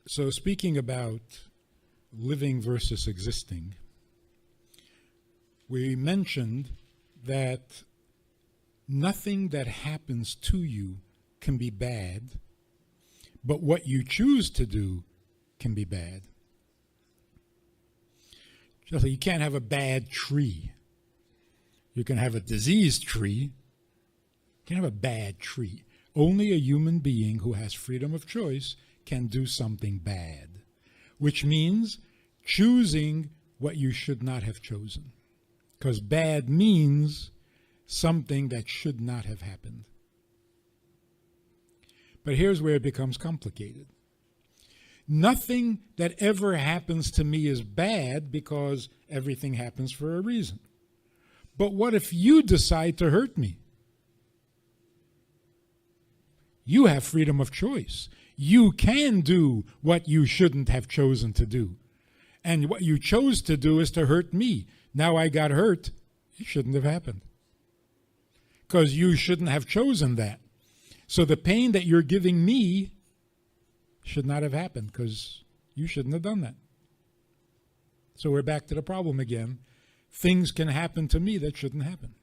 So speaking about living versus existing, we mentioned that nothing that happens to you can be bad, but what you choose to do can be bad. Just like you can't have a bad tree. You can have a diseased tree. You can't have a bad tree. Only a human being who has freedom of choice can do something bad, which means choosing what you should not have chosen. Because bad means something that should not have happened. But here's where it becomes complicated. Nothing that ever happens to me is bad because everything happens for a reason. But what if you decide to hurt me? You have freedom of choice. You can do what you shouldn't have chosen to do. And what you chose to do is to hurt me. Now I got hurt. It shouldn't have happened. Because you shouldn't have chosen that. So the pain that you're giving me should not have happened because you shouldn't have done that. So we're back to the problem again. Things can happen to me that shouldn't happen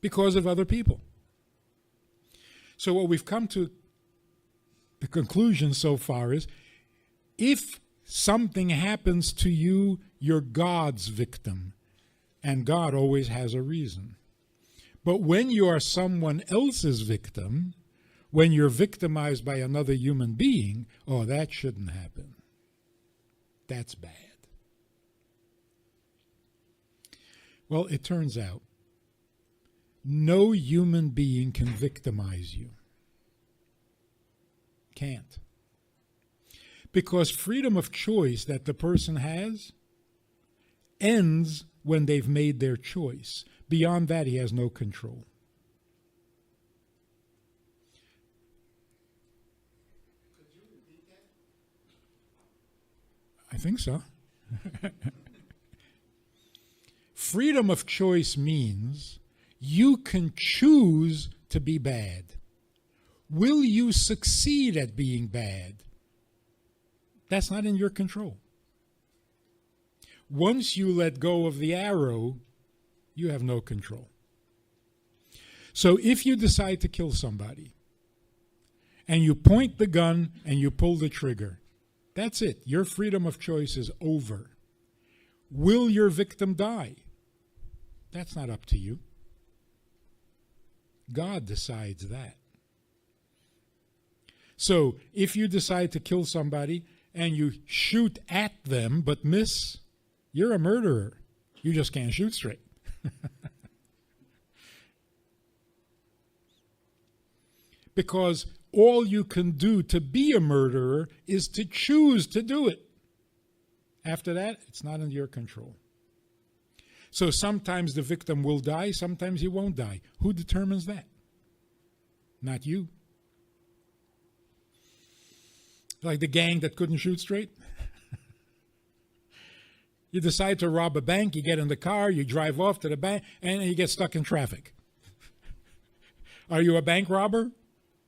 because of other people. So what we've come to the conclusion so far is, if something happens to you, you're God's victim, and God always has a reason. But when you are someone else's victim, when you're victimized by another human being, oh, that shouldn't happen. That's bad. Well, it turns out no human being can victimize you. Can't. Because freedom of choice that the person has ends when they've made their choice. Beyond that, he has no control. Could you repeat that? I think so. Freedom of choice means you can choose to be bad. Will you succeed at being bad? That's not in your control. Once you let go of the arrow, you have no control. So if you decide to kill somebody, and you point the gun and you pull the trigger, that's it. Your freedom of choice is over. Will your victim die? That's not up to you. God decides that. So if you decide to kill somebody and you shoot at them but miss, you're a murderer. You just can't shoot straight. Because all you can do to be a murderer is to choose to do it. After that, it's not in your control. So sometimes the victim will die, sometimes he won't die. Who determines that? Not you. Like the gang that couldn't shoot straight. You decide to rob a bank, you get in the car, you drive off to the bank, and you get stuck in traffic. Are you a bank robber?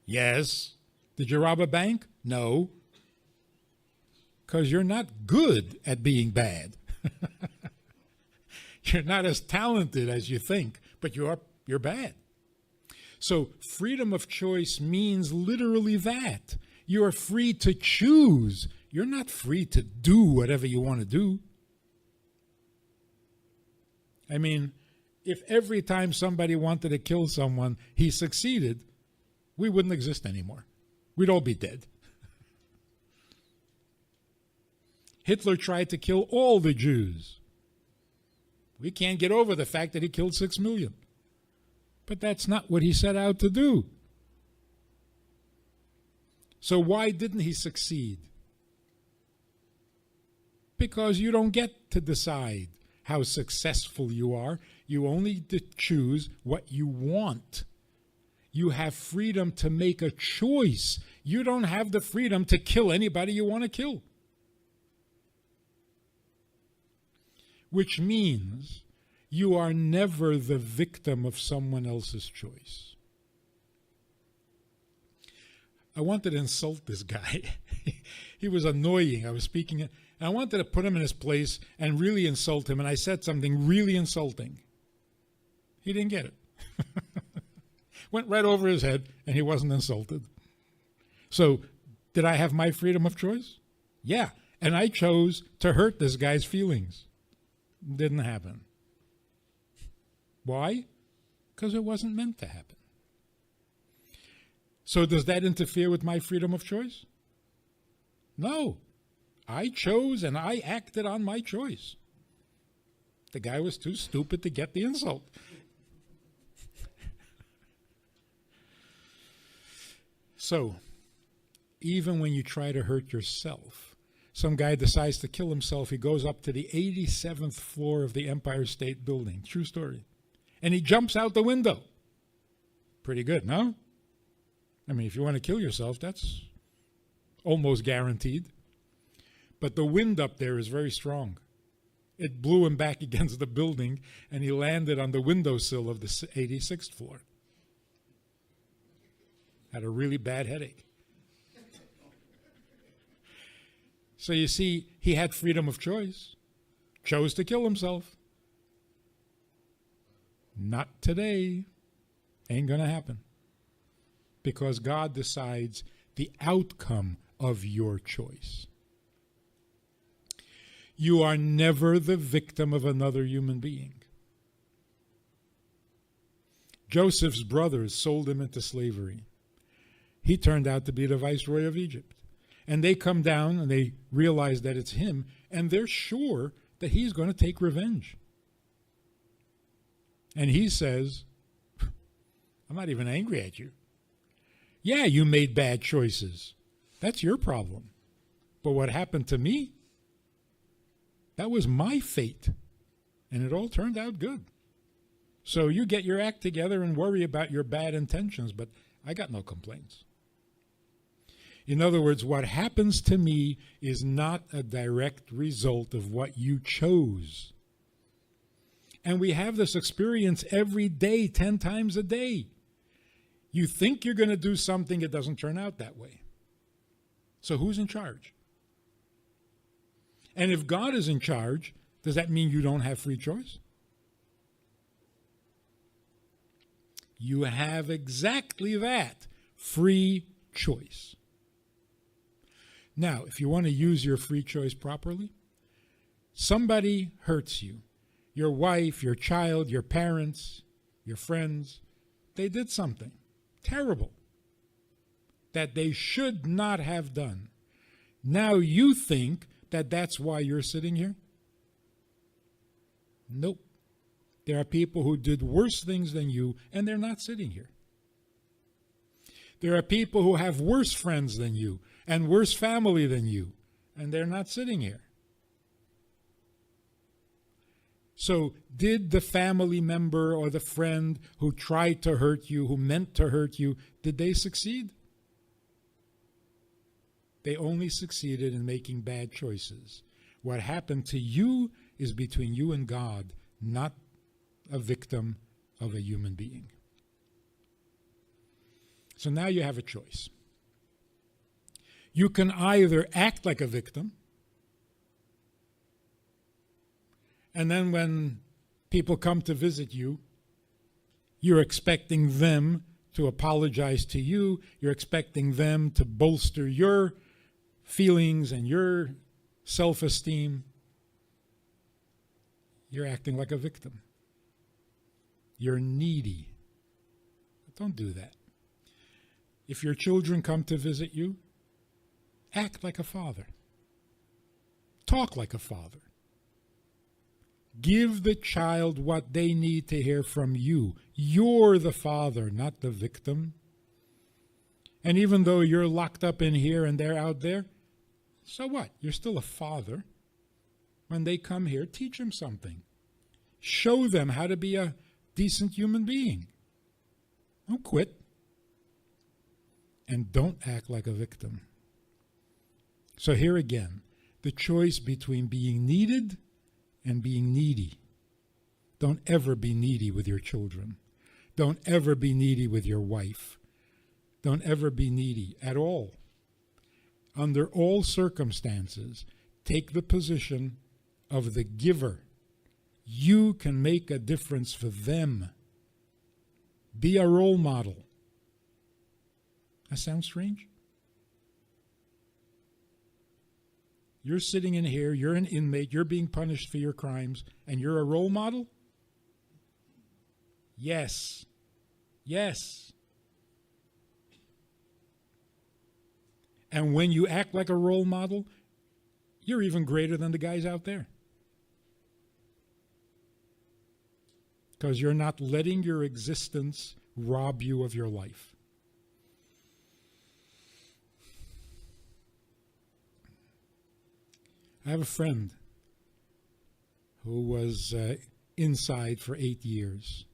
Yes. Did you rob a bank? No. Because you're not good at being bad. You're not as talented as you think, but you're bad. So freedom of choice means literally that. You are free to choose. You're not free to do whatever you want to do. I mean, if every time somebody wanted to kill someone, he succeeded, we wouldn't exist anymore. We'd all be dead. Hitler tried to kill all the Jews. We can't get over the fact that he killed 6 million. But that's not what he set out to do. So why didn't he succeed? Because you don't get to decide how successful you are. You only choose what you want. You have freedom to make a choice. You don't have the freedom to kill anybody you want to kill. Which means you are never the victim of someone else's choice. I wanted to insult this guy. He was annoying. I was speaking, and I wanted to put him in his place and really insult him, and I said something really insulting. He didn't get it. Went right over his head, and he wasn't insulted. So, did I have my freedom of choice? Yeah, and I chose to hurt this guy's feelings. Didn't happen. Why? Because it wasn't meant to happen. So does that interfere with my freedom of choice? No. I chose and I acted on my choice. The guy was too stupid to get the insult. So, even when you try to hurt yourself, some guy decides to kill himself. He goes up to the 87th floor of the Empire State Building. True story. And he jumps out the window. Pretty good, no? I mean, if you want to kill yourself, that's almost guaranteed. But the wind up there is very strong. It blew him back against the building, and he landed on the windowsill of the 86th floor. Had a really bad headache. So you see, he had freedom of choice. Chose to kill himself. Not today. Ain't going to happen. Because God decides the outcome of your choice. You are never the victim of another human being. Joseph's brothers sold him into slavery. He turned out to be the viceroy of Egypt. And they come down and they realize that it's him, and they're sure that he's going to take revenge. And he says, I'm not even angry at you. Yeah, you made bad choices. That's your problem. But what happened to me, that was my fate. And it all turned out good. So you get your act together and worry about your bad intentions, but I got no complaints. In other words, what happens to me is not a direct result of what you chose. And we have this experience every day, 10 times a day. You think you're going to do something, it doesn't turn out that way. So who's in charge? And if God is in charge, does that mean you don't have free choice? You have exactly that, free choice. Now, if you want to use your free choice properly, somebody hurts you. Your wife, your child, your parents, your friends, they did something terrible that they should not have done. Now you think that that's why you're sitting here? Nope. There are people who did worse things than you, and they're not sitting here. There are people who have worse friends than you and worse family than you, and they're not sitting here. So did the family member or the friend who tried to hurt you, who meant to hurt you, did they succeed? They only succeeded in making bad choices. What happened to you is between you and God, not a victim of a human being. So now you have a choice. You can either act like a victim, and then when people come to visit you, you're expecting them to apologize to you. You're expecting them to bolster your feelings and your self-esteem. You're acting like a victim. You're needy. But don't do that. If your children come to visit you, act like a father. Talk like a father. Give the child what they need to hear from you. You're the father, not the victim. And even though you're locked up in here and they're out there, so what? You're still a father. When they come here, teach them something. Show them how to be a decent human being. Don't quit. And don't act like a victim. So here again, the choice between being needed and being needy. Don't ever be needy with your children. Don't ever be needy with your wife. Don't ever be needy at all. Under all circumstances, take the position of the giver. You can make a difference for them. Be a role model. That sounds strange? You're sitting in here, you're an inmate, you're being punished for your crimes, and you're a role model? Yes. Yes. And when you act like a role model, you're even greater than the guys out there. Because you're not letting your existence rob you of your life. I have a friend who was inside for 8 years.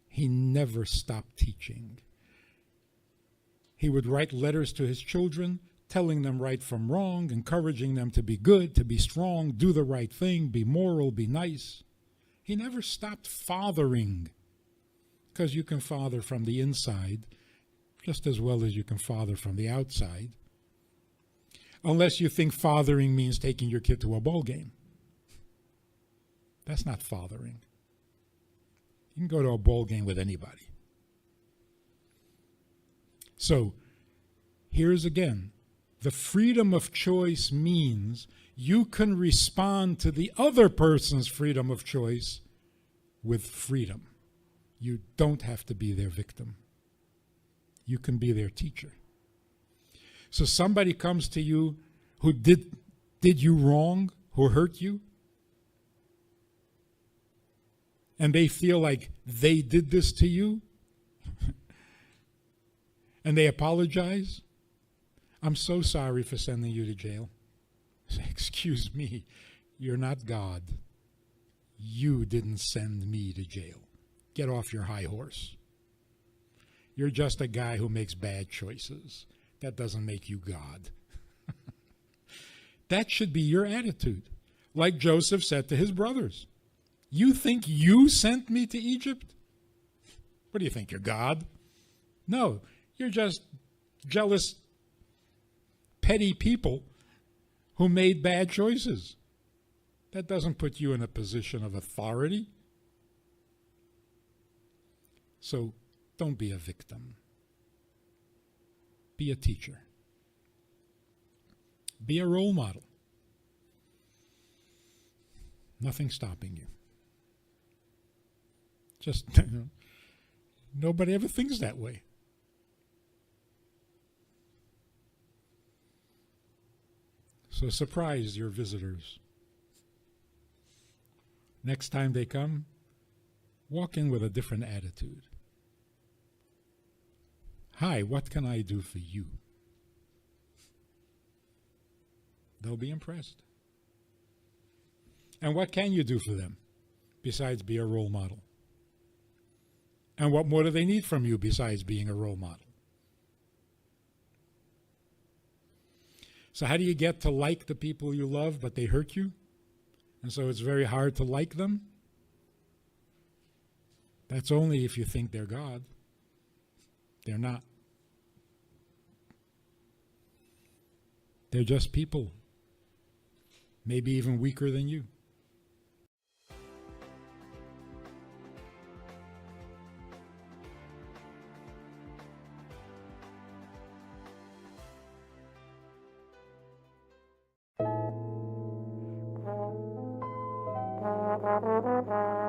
He never stopped teaching. He would write letters to his children, telling them right from wrong, encouraging them to be good, to be strong, do the right thing, be moral, be nice. He never stopped fathering, because you can father from the inside just as well as you can father from the outside. Unless you think fathering means taking your kid to a ball game. That's not fathering. You can go to a ball game with anybody. So, here's again, the freedom of choice means you can respond to the other person's freedom of choice with freedom. You don't have to be their victim. You can be their teacher. So somebody comes to you who did you wrong, who hurt you, and they feel like they did this to you, and they apologize. I'm so sorry for sending you to jail. Say, excuse me, you're not God. You didn't send me to jail. Get off your high horse. You're just a guy who makes bad choices. That doesn't make you God. That should be your attitude. Like Joseph said to his brothers, you think you sent me to Egypt? What do you think, you're God? No, you're just jealous, petty people who made bad choices. That doesn't put you in a position of authority. So don't be a victim. Be a teacher. Be a role model. Nothing stopping you. Just, nobody ever thinks that way. So surprise your visitors. Next time they come, walk in with a different attitude. Hi, what can I do for you? They'll be impressed. And what can you do for them besides be a role model? And what more do they need from you besides being a role model? So how do you get to like the people you love, but they hurt you? And so it's very hard to like them? That's only if you think they're God. They're not. They're just people. Maybe even weaker than you. Thank you.